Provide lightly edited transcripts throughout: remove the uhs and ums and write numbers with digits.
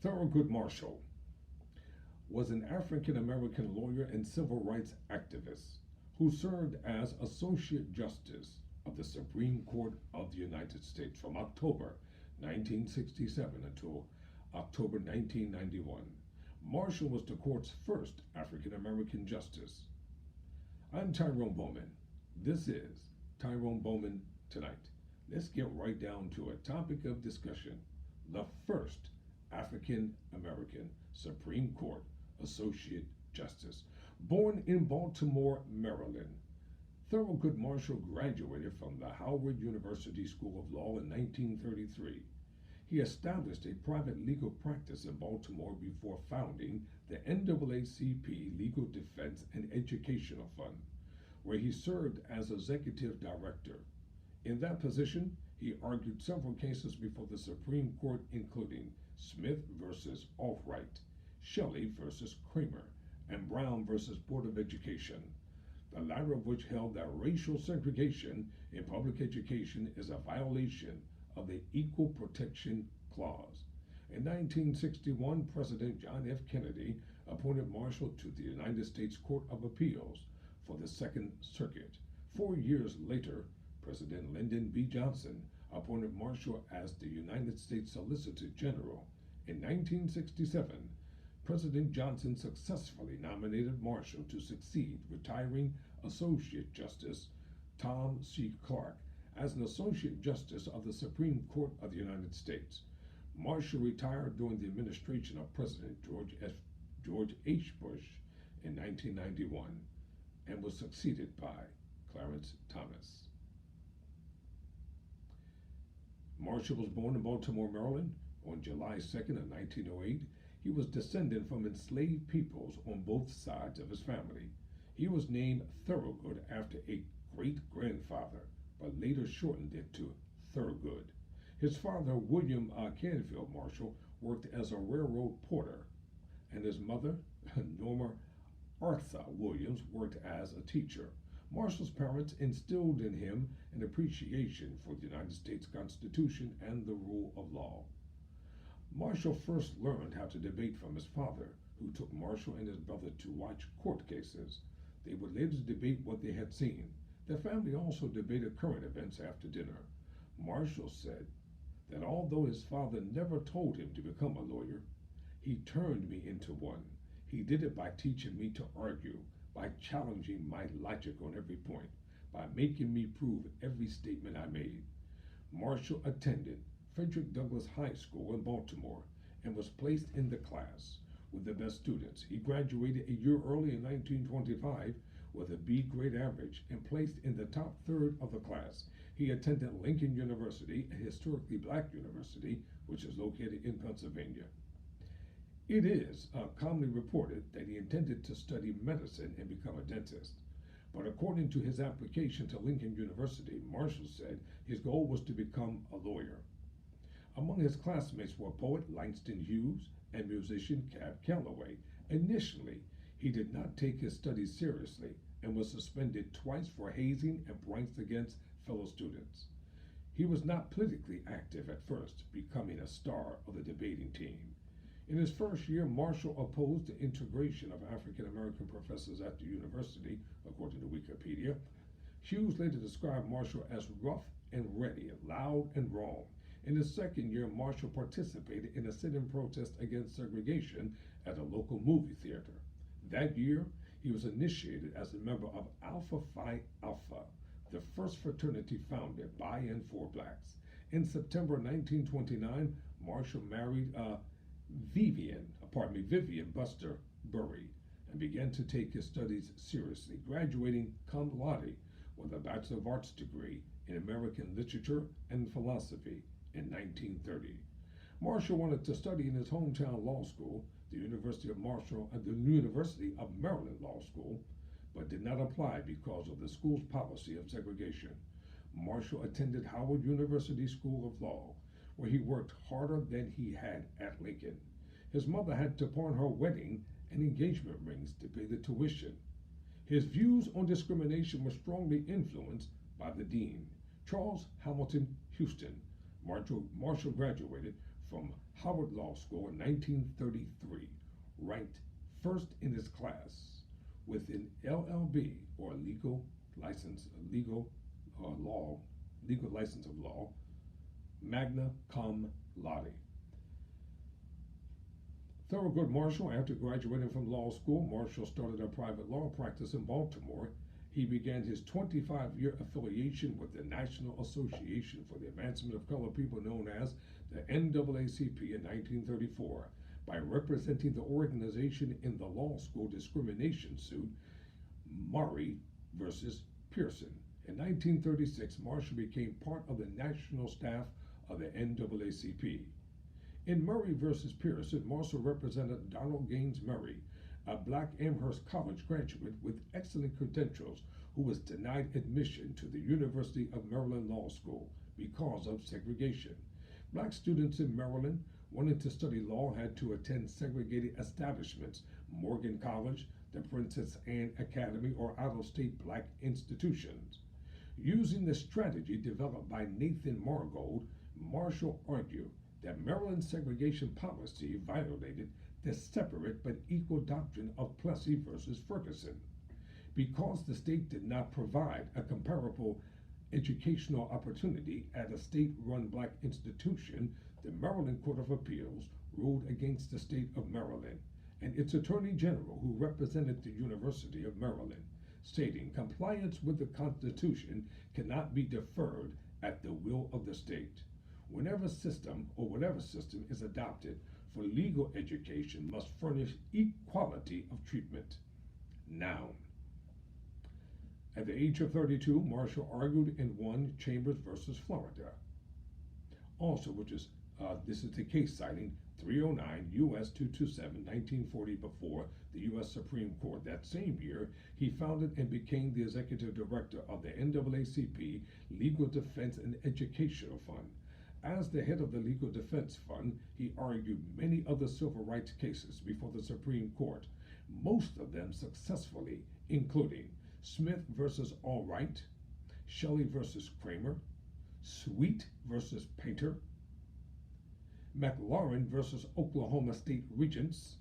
Thurgood Marshall was an African American lawyer and civil rights activist who served as Associate Justice of the Supreme Court of the United States from October 1967 until October 1991. Marshall was the court's first African American justice. I'm Tyrone Bowman. This is Tyrone Bowman Tonight. Let's get right down to a topic of discussion: the first African American Supreme Court Associate Justice. Born in Baltimore, Maryland, Thurgood Marshall graduated from the Howard University School of Law in 1933. He established a private legal practice in Baltimore before founding the NAACP Legal Defense and Educational Fund, where he served as executive director. In that position, he argued several cases before the Supreme Court, including Smith versus Albright, Shelley versus Kramer, and Brown versus Board of Education, the latter of which held that racial segregation in public education is a violation of the Equal Protection Clause. In 1961, President John F. Kennedy appointed Marshall to the United States Court of Appeals for the Second Circuit. 4 years later, President Lyndon B. Johnson appointed Marshall as the United States Solicitor General. In 1967, President Johnson successfully nominated Marshall to succeed retiring Associate Justice Tom C. Clark as an Associate Justice of the Supreme Court of the United States. Marshall retired during the administration of President George H. Bush in 1991 and was succeeded by Clarence Thomas. Marshall was born in Baltimore, Maryland on July 2nd of 1908. He was descended from enslaved peoples on both sides of his family. He was named Thurgood after a great-grandfather, but later shortened it to Thurgood. His father, William Canfield Marshall, worked as a railroad porter, and his mother, Norma Artha Williams, worked as a teacher. Marshall's parents instilled in him an appreciation for the United States Constitution and the rule of law. Marshall first learned how to debate from his father, who took Marshall and his brother to watch court cases. They would later debate what they had seen. Their family also debated current events after dinner. Marshall said that although his father never told him to become a lawyer, he turned me into one. He did it by teaching me to argue, by challenging my logic on every point, by making me prove every statement I made. Marshall attended Frederick Douglass High School in Baltimore and was placed in the class with the best students. He graduated a year early in 1925 with a B grade average and placed in the top third of the class. He attended Lincoln University, a historically black university, which is located in Pennsylvania. It is commonly reported that he intended to study medicine and become a dentist. But according to his application to Lincoln University, Marshall said his goal was to become a lawyer. Among his classmates were poet Langston Hughes and musician Cab Calloway. Initially, he did not take his studies seriously and was suspended twice for hazing and pranks against fellow students. He was not politically active at first, becoming a star of the debating team. In his first year, Marshall opposed the integration of African American professors at the university, according to Wikipedia. Hughes later described Marshall as rough and ready, loud and wrong. In his second year, Marshall participated in a sit-in protest against segregation at a local movie theater. That year, he was initiated as a member of Alpha Phi Alpha, the first fraternity founded by and for blacks. In September 1929, Marshall married Vivian Buster Burry and began to take his studies seriously, graduating cum laude with a Bachelor of Arts degree in American Literature and Philosophy in 1930. Marshall wanted to study in his hometown law school, the University of Maryland Law School, but did not apply because of the school's policy of segregation. Marshall attended Howard University School of Law, where he worked harder than he had at Lincoln. His mother had to pawn her wedding and engagement rings to pay the tuition. His views on discrimination were strongly influenced by the dean, Charles Hamilton Houston. Marshall graduated from Howard Law School in 1933, ranked first in his class with an LLB, or legal license, legal license of law, magna cum laude. Thurgood Marshall, after graduating from law school, Marshall started a private law practice in Baltimore. He began his 25-year affiliation with the National Association for the Advancement of Colored People, known as the NAACP, in 1934 by representing the organization in the law school discrimination suit Murray versus Pearson. In 1936, Marshall became part of the national staff of the NAACP. In Murray versus Pearson, Marshall represented Donald Gaines Murray, a black Amherst College graduate with excellent credentials who was denied admission to the University of Maryland Law School because of segregation. Black students in Maryland wanting to study law had to attend segregated establishments, Morgan College, the Princess Anne Academy, or out-of-state black institutions. Using the strategy developed by Nathan Margold, Marshall argued that Maryland's segregation policy violated the separate but equal doctrine of Plessy versus Ferguson. Because the state did not provide a comparable educational opportunity at a state-run black institution, the Maryland Court of Appeals ruled against the state of Maryland and its Attorney General, who represented the University of Maryland, stating compliance with the Constitution cannot be deferred at the will of the state. Whatever system is adopted for legal education must furnish equality of treatment. Noun. At the age of 32, Marshall argued and won Chambers versus Florida. Also, this is the case citing 309 U.S. 227, 1940, before the U.S. Supreme Court. That same year, he founded and became the executive director of the NAACP Legal Defense and Educational Fund. As the head of the Legal Defense Fund, he argued many other civil rights cases before the Supreme Court, most of them successfully, including Smith versus Allwright, Shelley versus Kramer, Sweet versus Painter, McLaurin versus Oklahoma State Regents.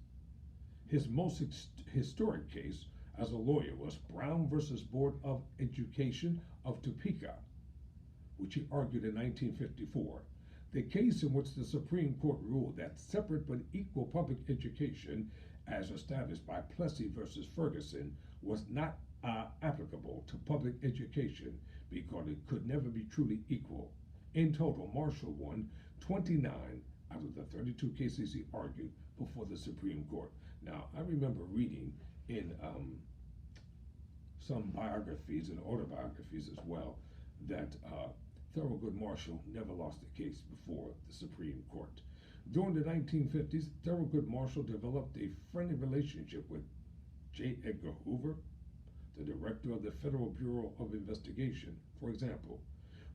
His most historic case as a lawyer was Brown versus Board of Education of Topeka, which he argued in 1954. The case in which the Supreme Court ruled that separate but equal public education, as established by Plessy versus Ferguson, was not applicable to public education because it could never be truly equal. In total, Marshall won 29 out of the 32 cases he argued before the Supreme Court. Now, I remember reading in some biographies and autobiographies as well that Thurgood Marshall never lost a case before the Supreme Court. During the 1950s, Thurgood Marshall developed a friendly relationship with J. Edgar Hoover, the director of the Federal Bureau of Investigation. For example,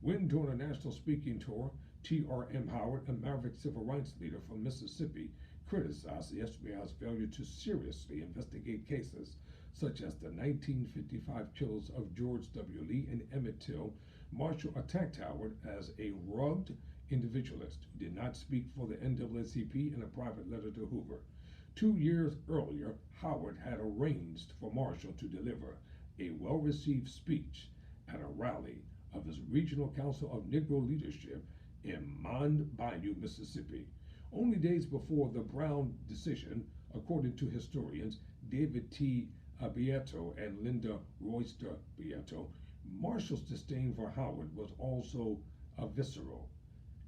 when during a national speaking tour, T.R.M. Howard, a maverick civil rights leader from Mississippi, criticized the FBI's failure to seriously investigate cases such as the 1955 killings of George W. Lee and Emmett Till, Marshall attacked Howard as a rugged individualist who did not speak for the NAACP in a private letter to Hoover. 2 years earlier, Howard had arranged for Marshall to deliver a well-received speech at a rally of his Regional Council of Negro Leadership in Mon Bayou, Mississippi. Only days before the Brown decision, according to historians David T. Beato and Linda Royster Beato, Marshall's disdain for Howard was also visceral.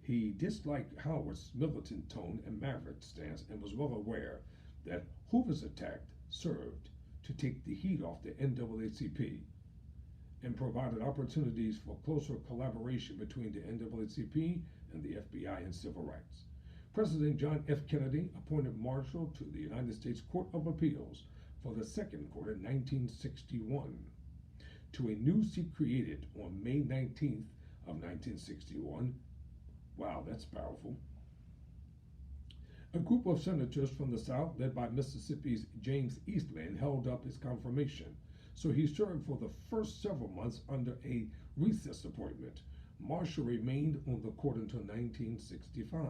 He disliked Howard's militant tone and maverick stance and was well aware that Hoover's attack served to take the heat off the NAACP and provided opportunities for closer collaboration between the NAACP and the FBI in civil rights. President John F. Kennedy appointed Marshall to the United States Court of Appeals for the Second Court in 1961. To a new seat created on May 19th of 1961. Wow, that's powerful. A group of senators from the South, led by Mississippi's James Eastland, held up his confirmation, so he served for the first several months under a recess appointment. Marshall remained on the court until 1965.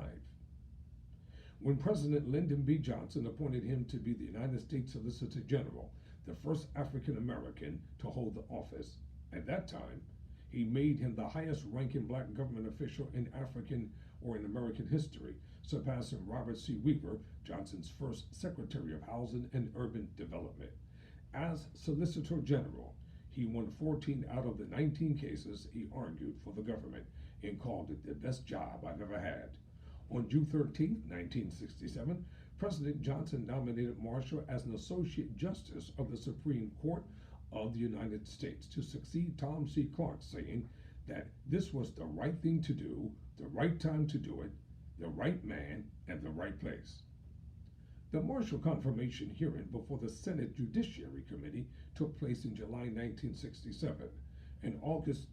When President Lyndon B. Johnson appointed him to be the United States Solicitor General, the first African American to hold the office. At that time, he made him the highest ranking black government official in African or in American history, surpassing Robert C. Weaver, Johnson's first Secretary of Housing and Urban Development. As Solicitor General, he won 14 out of the 19 cases he argued for the government and called it the best job I've ever had. On June 13, 1967, President Johnson nominated Marshall as an Associate Justice of the Supreme Court of the United States to succeed Tom C. Clark, saying that this was the right thing to do, the right time to do it, the right man, and the right place. The Marshall confirmation hearing before the Senate Judiciary Committee took place in July 1967. On August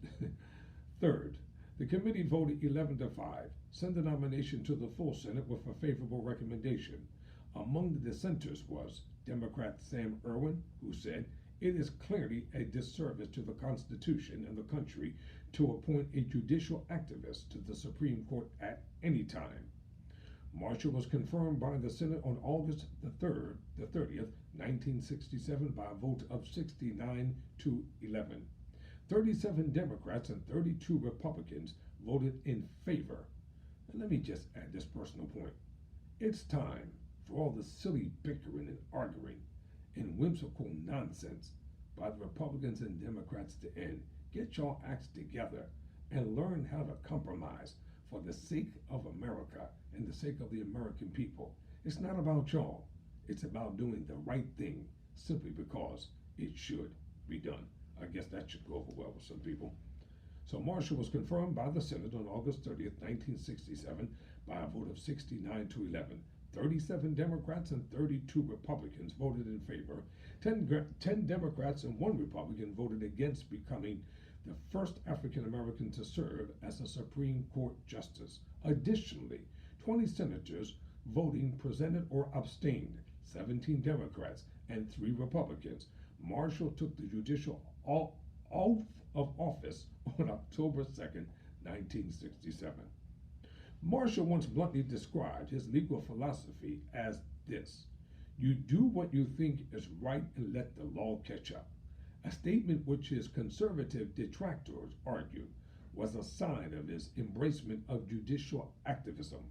3rd, the committee voted 11-5, sent the nomination to the full Senate with a favorable recommendation. Among the dissenters was Democrat Sam Erwin, who said, "It is clearly a disservice to the Constitution and the country to appoint a judicial activist to the Supreme Court at any time." Marshall was confirmed by the Senate on August the 30th, 1967 by a vote of 69-11. 37 Democrats and 32 Republicans voted in favor. And let me just add this personal point. It's time for all the silly bickering and arguing and whimsical nonsense by the Republicans and Democrats to end. Get your acts together and learn how to compromise for the sake of America and the sake of the American people. It's not about y'all. It's about doing the right thing simply because it should be done. I guess that should go over well with some people. So Marshall was confirmed by the Senate on August 30th, 1967 by a vote of 69-11. 37 Democrats and 32 Republicans voted in favor. 10 Democrats and 1 Republican voted against becoming the first African American to serve as a Supreme Court justice. Additionally, 20 senators voting presented or abstained, 17 Democrats and 3 Republicans. Marshall took the judicial oath of office on October 2nd, 1967. Marshall once bluntly described his legal philosophy as this: "You do what you think is right and let the law catch up," a statement which his conservative detractors argued was a sign of his embracement of judicial activism.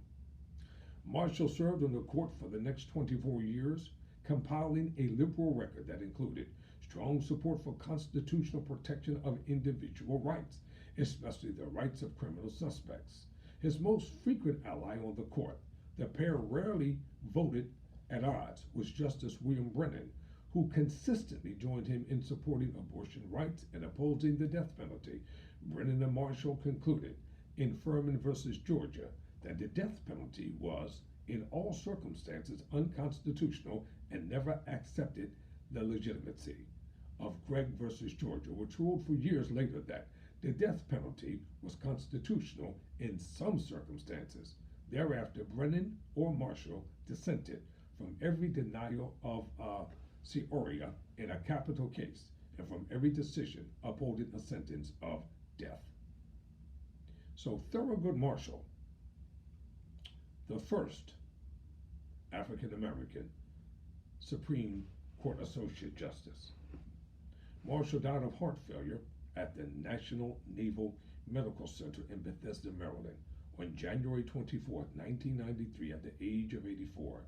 Marshall served on the court for the next 24 years, compiling a liberal record that included strong support for constitutional protection of individual rights, especially the rights of criminal suspects. His most frequent ally on the court, the pair rarely voted at odds, was Justice William Brennan, who consistently joined him in supporting abortion rights and opposing the death penalty. Brennan and Marshall concluded in Furman versus Georgia that the death penalty was, in all circumstances, unconstitutional and never accepted the legitimacy of Gregg versus Georgia, which ruled for years later that the death penalty was constitutional in some circumstances. Thereafter, Brennan or Marshall dissented from every denial of certiorari in a capital case and from every decision upholding a sentence of death. So Thurgood Marshall, the first African American Supreme Court Associate Justice. Marshall died of heart failure at the National Naval Medical Center in Bethesda, Maryland, on January 24, 1993, at the age of 84.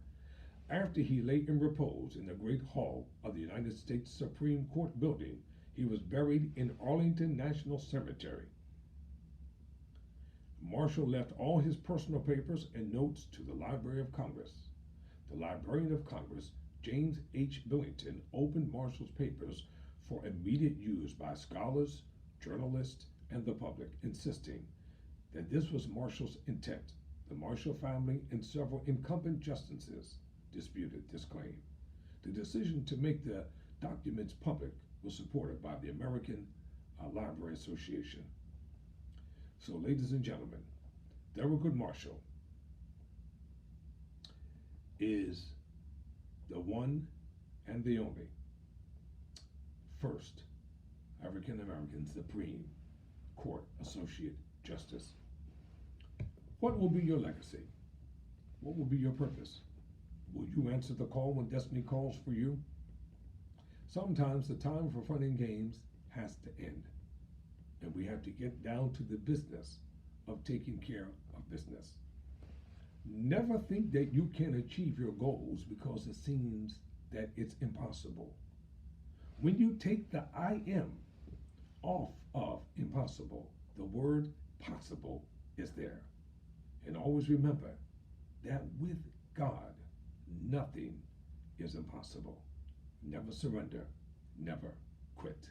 After he lay in repose in the Great Hall of the United States Supreme Court building, he was buried in Arlington National Cemetery. Marshall left all his personal papers and notes to the Library of Congress. The Librarian of Congress, James H. Billington, opened Marshall's papers for immediate use by scholars, journalists, and the public, insisting that this was Marshall's intent. The Marshall family and several incumbent justices disputed this claim. The decision to make the documents public was supported by the American Library Association. So, ladies and gentlemen, Thurgood Marshall is the one and the only first African American Supreme Court Associate Justice. What will be your legacy? What will be your purpose? Will you answer the call when destiny calls for you? Sometimes the time for fun and games has to end, and we have to get down to the business of taking care of business. Never think that you can achieve your goals because it seems that it's impossible. When you take the I am off of impossible, the word possible is there. And always remember that with God, nothing is impossible. Never surrender, never quit.